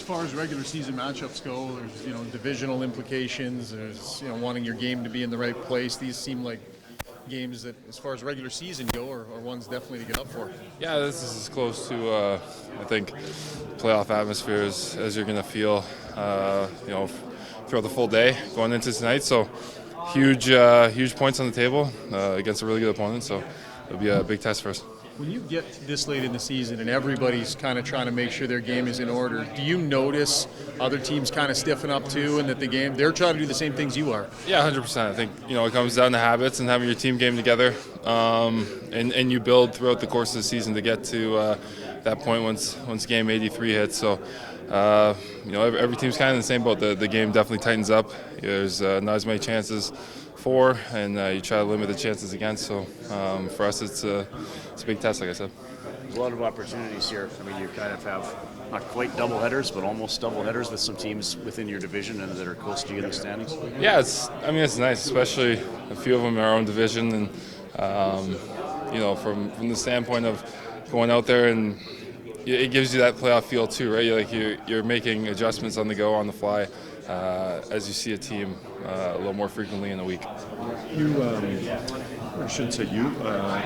far as regular season matchups go, there's divisional implications. There's wanting your game to be in the right place. These seem like games that, as far as regular season go, are ones definitely to get up for. Yeah, this is as close to I think playoff atmosphere as you're going to feel. Throughout the full day going into tonight. So huge points on the table against a really good opponent. So it'll be a big test for us. When you get this late in the season and everybody's kind of trying to make sure their game is in order, do you notice other teams kind of stiffen up too, and that they're trying to do the same things you are? Yeah, 100%. I think it comes down to habits and having your team game together, and you build throughout the course of the season to get to that point once game 83 hits. So every team's kind of in the same boat. The game definitely tightens up. There's not as many chances for, and you try to limit the chances against. So for us, it's a big test, like I said. There's a lot of opportunities here. I mean, you kind of have not quite double headers, but almost double headers with some teams within your division and that are close to you in the standings. Yeah, it's nice, especially a few of them in our own division, and from the standpoint of going out there, and it gives you that playoff feel too, right? You're making adjustments on the go, on the fly, as you see a team a little more frequently in a week. I shouldn't say you.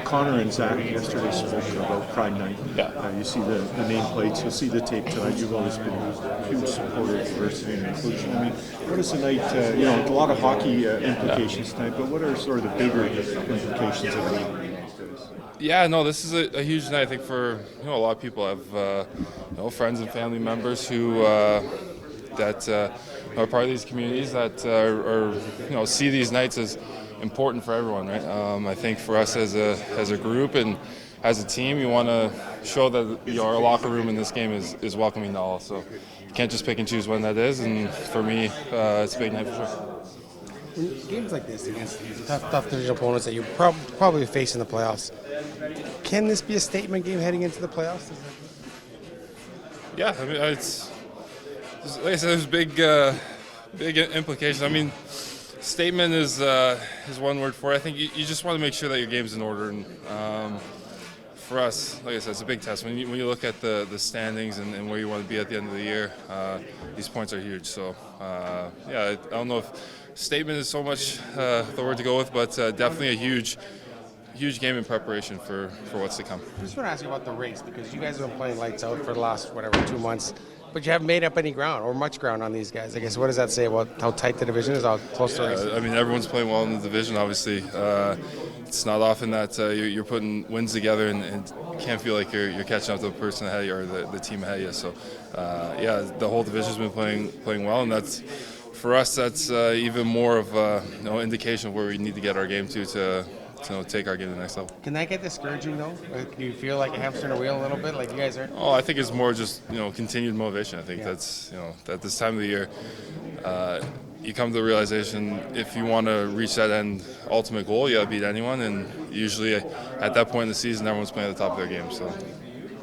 Connor and Zach yesterday spoke about Pride Night. Yeah. You see the nameplates, you'll see the tape tonight. You've always been a huge supporter of diversity and inclusion. I mean, what is the night, a lot of hockey implications tonight, but what are sort of the bigger implications of the night? Yeah, no, this is a huge night. I think for a lot of people have friends and family members who that are part of these communities that are see these nights as important for everyone, right? I think for us as a group and as a team, you want to show that our locker room in this game is welcoming to all. So you can't just pick and choose when that is. And for me, it's a big night for sure. In games like this against these tough division opponents that you probably face in the playoffs, can this be a statement game heading into the playoffs? Yeah, I mean, it's like I said, there's big implications. I mean, statement is one word for it. I think you just want to make sure that your game's in order, and for us, like I said, it's a big test. When you look at the standings and where you want to be at the end of the year, these points are huge. So I don't know if statement is so much the word to go with, but definitely a huge game in preparation for what's to come. I just want to ask you about the race, because you guys have been playing lights out for the last 2 months, but you haven't made up any ground or much ground on these guys. I guess, what does that say about how tight the division is, how close the race is? I mean, everyone's playing well in the division, obviously. It's not often that you're putting wins together and you can't feel like you're catching up to the person ahead of you or the team ahead of you. So, the whole division's been playing well, and that's for us. That's even more of indication of where we need to get our game to take our game to the next level. Can that get discouraging though? Do you feel like a hamster in a wheel a little bit, like you guys are? Oh, I think it's more just continued motivation. I think that's at this time of the year, you come to the realization if you want to reach that end ultimate goal, you got to beat anyone, and usually at that point in the season, everyone's playing at the top of their game. So